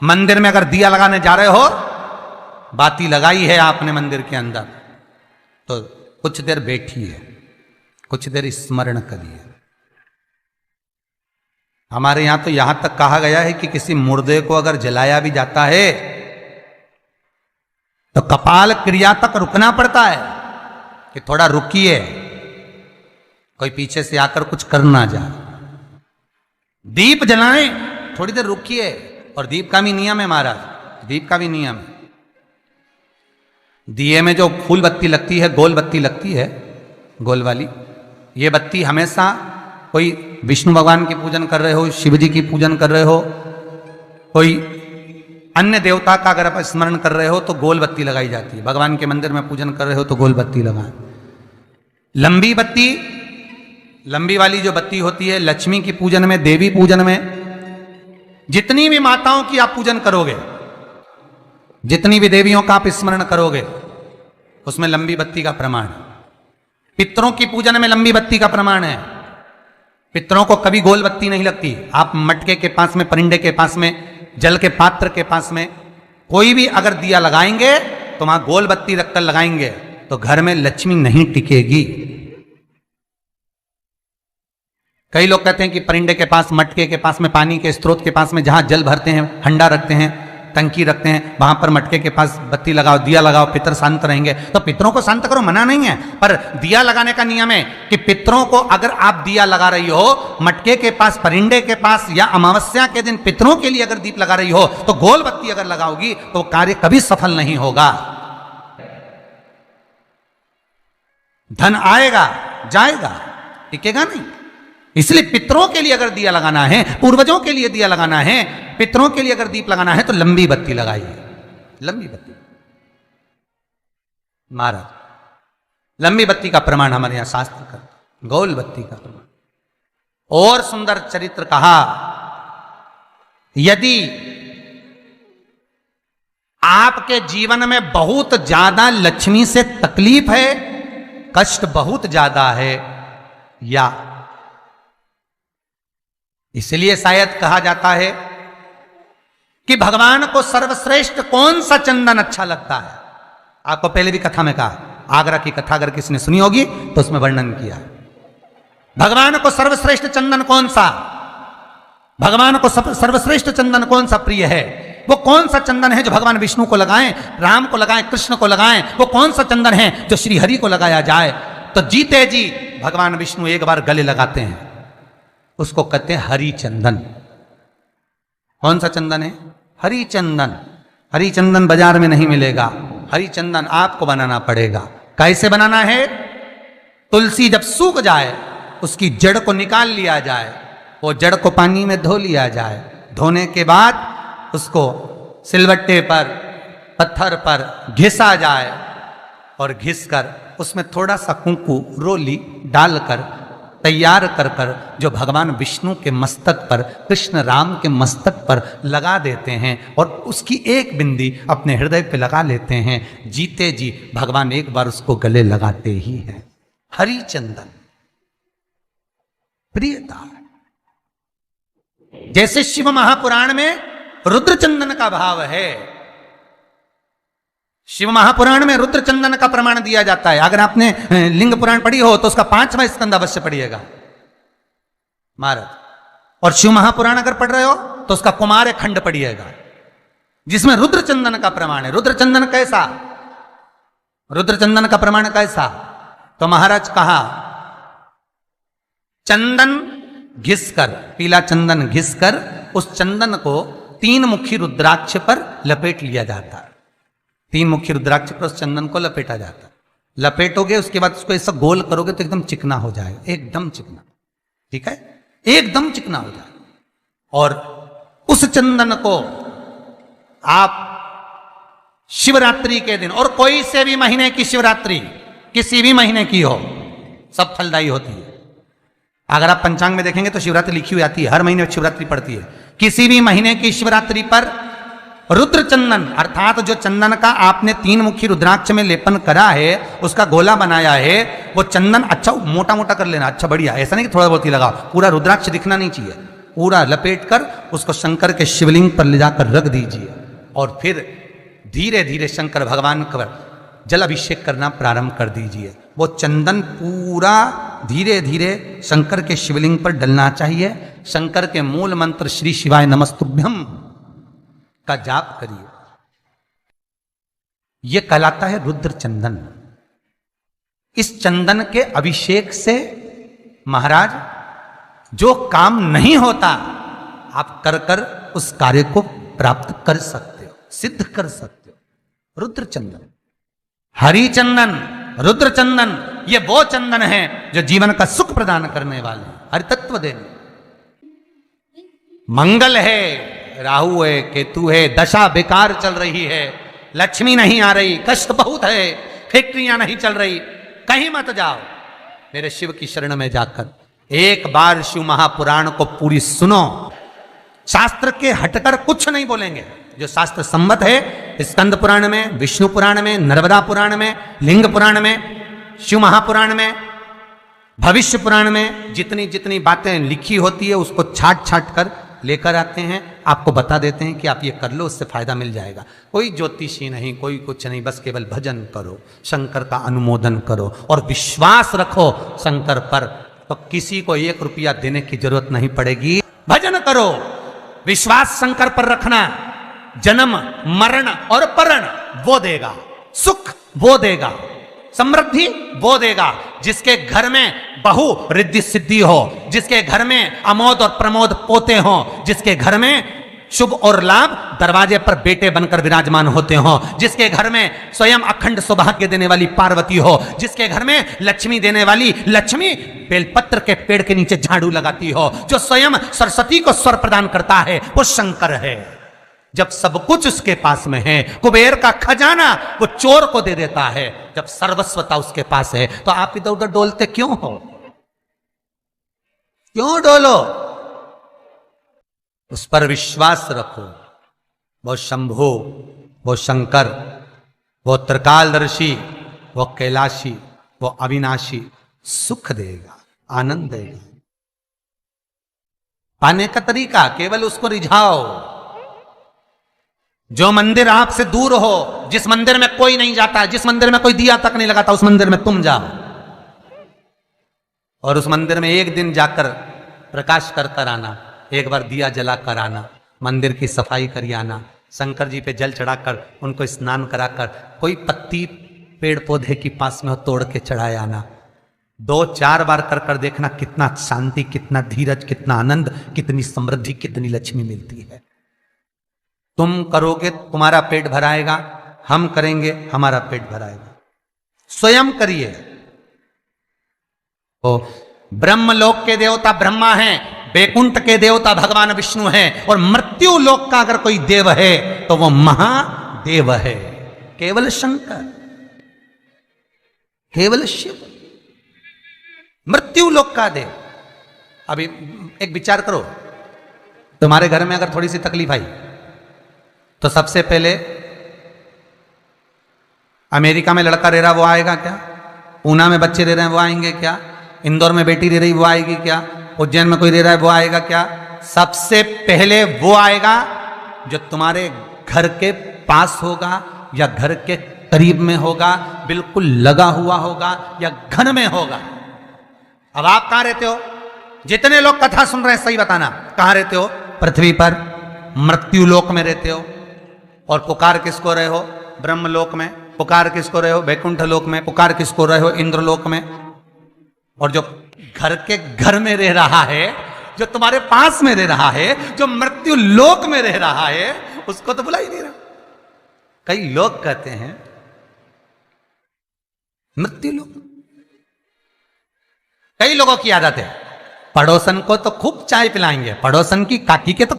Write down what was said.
मंदिर में अगर दिया लगाने जा रहे हो, बाती लगाई है आपने मंदिर के अंदर, तो कुछ देर बैठिए, कुछ देर स्मरण करिए। हमारे यहां तो यहां तक कहा गया है कि किसी मुर्दे को अगर जलाया भी जाता है तो कपाल क्रिया तक रुकना पड़ता है कि थोड़ा रुकिए, कोई पीछे से आकर कुछ कर ना जाए। दीप जलाएं, थोड़ी देर रुकिए। और दीप का भी नियम है महाराज, दीप का भी नियम है। दिए में जो फूल बत्ती लगती है, गोल बत्ती लगती है, गोल वाली, ये बत्ती हमेशा कोई विष्णु भगवान की पूजन कर रहे हो, शिव जी की पूजन कर रहे हो, कोई अन्य देवता का अगर आप स्मरण कर रहे हो तो गोल बत्ती लगाई जाती है। भगवान के मंदिर में पूजन कर रहे हो तो गोल बत्ती लगाएं। लंबी बत्ती, लंबी वाली जो बत्ती होती है, लक्ष्मी की पूजन में, देवी पूजन में, जितनी भी माताओं की आप पूजन करोगे, जितनी भी देवियों का आप स्मरण करोगे, उसमें लंबी बत्ती का प्रमाण है। पितरों की पूजन में लंबी बत्ती का प्रमाण है। पितरों को कभी गोल बत्ती नहीं लगती। आप मटके के पास में, परिंडे के पास में, जल के पात्र के पास में कोई भी अगर दिया लगाएंगे तो वहां गोल बत्ती रखकर लगाएंगे तो घर में लक्ष्मी नहीं टिकेगी। कई लोग कहते हैं कि परिंडे के पास, मटके के पास में, पानी के स्रोत के पास में जहां जल भरते हैं, हंडा रखते हैं, टंकी रखते हैं, वहां पर मटके के पास बत्ती लगाओ, दिया लगाओ, पितर शांत रहेंगे। तो पितरों को शांत करो, मना नहीं है, पर दिया लगाने का नियम है कि पितरों को अगर आप दिया लगा रही हो मटके के पास, परिंडे के पास, या अमावस्या के दिन पितरों के लिए अगर दीप लगा रही हो तो गोल बत्ती अगर लगाओगी तो कार्य कभी सफल नहीं होगा। धन आएगा जाएगा, टिकेगा नहीं। इसलिए पितरों के लिए अगर दिया लगाना है, पूर्वजों के लिए दिया लगाना है, पितरों के लिए अगर दीप लगाना है तो लंबी बत्ती लगाइए, लंबी बत्ती। महाराज, लंबी बत्ती का प्रमाण हमारे यहां शास्त्र करते, गोल बत्ती का प्रमाण। और सुंदर चरित्र कहा, यदि आपके जीवन में बहुत ज्यादा लक्ष्मी से तकलीफ है, कष्ट बहुत ज्यादा है, या इसलिए शायद कहा जाता है कि भगवान को सर्वश्रेष्ठ कौन सा चंदन अच्छा लगता है। आपको पहले भी कथा में कहा, आगरा की कथा अगर किसी ने सुनी होगी तो उसमें वर्णन किया। भगवान को सर्वश्रेष्ठ चंदन कौन सा, भगवान को सर्वश्रेष्ठ चंदन कौन सा प्रिय है, वो कौन सा चंदन है जो भगवान विष्णु को लगाएं, राम को लगाएं, कृष्ण को लगाएं, वो कौन सा चंदन है जो श्री हरि को लगाया जाए। तो जीते जी भगवान विष्णु एक बार गले लगाते हैं, उसको कहते हैं हरि चंदन। कौन सा चंदन है? हरि चंदन। हरि चंदन बाजार में नहीं मिलेगा, हरि चंदन आपको बनाना पड़ेगा। कैसे बनाना है? तुलसी जब सूख जाए उसकी जड़ को निकाल लिया जाए, वो जड़ को पानी में धो लिया जाए, धोने के बाद उसको सिलबट्टे पर, पत्थर पर घिसा जाए और घिसकर उसमें थोड़ा सा कुंकू, रोली डालकर तैयार कर कर जो भगवान विष्णु के मस्तक पर, कृष्ण राम के मस्तक पर लगा देते हैं और उसकी एक बिंदी अपने हृदय पे लगा लेते हैं। जीते जी भगवान एक बार उसको गले लगाते ही हैं। हरि चंदन प्रियता। जैसे शिव महापुराण में रुद्र चंदन का भाव है, शिव महापुराण में रुद्र चंदन का प्रमाण दिया जाता है। अगर आपने लिंग पुराण पढ़ी हो तो उसका 5वां स्कंद अवश्य पढ़िएगा महाराज। और शिव महापुराण अगर पढ़ रहे हो तो उसका कुमार खंड पढ़िएगा, जिसमें रुद्र चंदन का प्रमाण है। रुद्र चंदन कैसा, रुद्र चंदन का प्रमाण कैसा? तो महाराज कहा, चंदन घिसकर, पीला चंदन घिसकर उस चंदन को 3 मुखी रुद्राक्ष पर लपेट लिया जाता है। 3 मुखी रुद्राक्ष पर उस चंदन को लपेटा जाता है। लपेटोगे उसके बाद उसको ऐसा गोल करोगे तो एकदम चिकना हो जाएगा, एकदम चिकना, ठीक है, एकदम चिकना हो जाएगा। और उस चंदन को आप शिवरात्रि के दिन, और कोई से भी महीने की शिवरात्रि, किसी भी महीने की हो, सब फलदायी होती है। अगर आप पंचांग में देखेंगे तो शिवरात्रि लिखी हुई आती है, हर महीने शिवरात्रि पड़ती है। किसी भी महीने की शिवरात्रि पर रुद्र चंदन, अर्थात जो चंदन का आपने 3 मुखी रुद्राक्ष में लेपन करा है, उसका गोला बनाया है, वो चंदन अच्छा मोटा मोटा कर लेना, अच्छा बढ़िया, ऐसा नहीं कि थोड़ा बहुत ही लगाओ, पूरा रुद्राक्ष दिखना नहीं चाहिए, पूरा लपेट कर उसको शंकर के शिवलिंग पर ले जाकर रख दीजिए और फिर धीरे धीरे शंकर भगवान का जल अभिषेक करना प्रारंभ कर दीजिए। वो चंदन पूरा धीरे धीरे शंकर के शिवलिंग पर डलना चाहिए। शंकर के मूल मंत्र श्री शिवाय नमस्तुभ्यम का जाप करिए। यह कहलाता है रुद्र चंदन। इस चंदन के अभिषेक से महाराज जो काम नहीं होता आप कर कर उस कार्य को प्राप्त कर सकते हो, सिद्ध कर सकते हो। रुद्र चंदन, हरि चंदन, रुद्र चंदन, ये वो चंदन है जो जीवन का सुख प्रदान करने वाले, हरि तत्व देने। मंगल है, राहु है, केतु है, दशा बेकार चल रही है, लक्ष्मी नहीं आ रही, कष्ट बहुत है, फैक्ट्रियां नहीं चल रही, कहीं मत जाओ, मेरे शिव की शरण में जाकर एक बार शिव महापुराण को पूरी सुनो। शास्त्र के हटकर कुछ नहीं बोलेंगे। जो शास्त्र सम्मत है, स्कंद पुराण में, विष्णु पुराण में, नर्मदा पुराण में, लिंग पुराण में, शिव महापुराण में, भविष्य पुराण में जितनी जितनी बातें लिखी होती है उसको छाट छाट कर लेकर आते हैं, आपको बता देते हैं कि आप ये कर लो, उससे फायदा मिल जाएगा। कोई ज्योतिषी नहीं, कोई कुछ नहीं, बस केवल भजन करो, शंकर का अनुमोदन करो और विश्वास रखो शंकर पर, तो किसी को 1 रुपया देने की जरूरत नहीं पड़ेगी। भजन करो, विश्वास शंकर पर रखना, जन्म मरण और परण वो देगा, सुख वो देगा, समृद्धि वो देगा। जिसके घर में बहु रिद्धि सिद्धि हो, जिसके घर में अमोद और प्रमोद पोते हो, जिसके घर में शुभ और लाभ दरवाजे पर बेटे बनकर विराजमान होते हो, जिसके घर में स्वयं अखंड सौभाग्य देने वाली पार्वती हो, जिसके घर में लक्ष्मी देने वाली लक्ष्मी बेलपत्र के पेड़ के नीचे झाड़ू लगाती हो, जो स्वयं सरस्वती को स्वर प्रदान करता है वो शंकर है। जब सब कुछ उसके पास में है, कुबेर का खजाना वो चोर को दे देता है, जब सर्वस्वता उसके पास है, तो आप इधर उधर डोलते क्यों हो? क्यों डोलो? उस पर विश्वास रखो। वो शंभु, वो शंकर, वो त्रिकालदर्शी, वो कैलाशी, वो अविनाशी सुख देगा, आनंद देगा। पाने का तरीका केवल उसको रिझाओ। जो मंदिर आपसे दूर हो, जिस मंदिर में कोई नहीं जाता, जिस मंदिर में कोई दिया तक नहीं लगाता, उस मंदिर में तुम जाओ और उस मंदिर में एक दिन जाकर प्रकाश कर कर आना, एक बार दिया जला कर आना, मंदिर की सफाई कर आना, शंकर जी पे जल चढ़ाकर उनको स्नान कराकर, कोई पत्ती पेड़ पौधे की पास में हो तोड़ के चढ़ाए आना। 2-4 बार कर कर देखना कितना शांति, कितना धीरज, कितना आनंद, कितनी समृद्धि, कितनी लक्ष्मी मिलती है। तुम करोगे तुम्हारा पेट भराएगा, हम करेंगे हमारा पेट भराएगा। स्वयं करिए। तो ब्रह्मलोक के देवता ब्रह्मा हैं, बैकुंठ के देवता भगवान विष्णु हैं, और मृत्यु लोक का अगर कोई देव है तो वो महादेव है, केवल शंकर, केवल शिव, मृत्यु लोक का देव। अभी एक विचार करो, तुम्हारे घर में अगर थोड़ी सी तकलीफ आई तो सबसे पहले अमेरिका में लड़का रह रहा वो आएगा क्या? पूना में बच्चे रह रहे हैं वो आएंगे क्या? इंदौर में बेटी रह रही वो आएगी क्या? उज्जैन में कोई रह रहा है वो आएगा क्या? सबसे पहले वो आएगा जो तुम्हारे घर के पास होगा या घर के करीब में होगा, बिल्कुल लगा हुआ होगा या घर में होगा। अब आप कहां रहते हो? जितने लोग कथा सुन रहे हैं सही बताना, कहां रहते हो? पृथ्वी पर, मृत्यु लोक में रहते हो। और पुकार किसको रहे हो? ब्रह्मलोक में। पुकार किसको रहे हो? वैकुंठ लोक में। पुकार किसको रहे हो? इंद्रलोक में। और जो घर के घर में रह रहा है, जो तुम्हारे पास में रह रहा है, जो मृत्यु लोक में रह रहा है, उसको तो बुला ही नहीं रहा। कई लोग कहते हैं मृत्यु लोक। कई लोगों की आदत है, पड़ोसन को तो खूब चाय पिलाएंगे, पड़ोसन की काकी के तो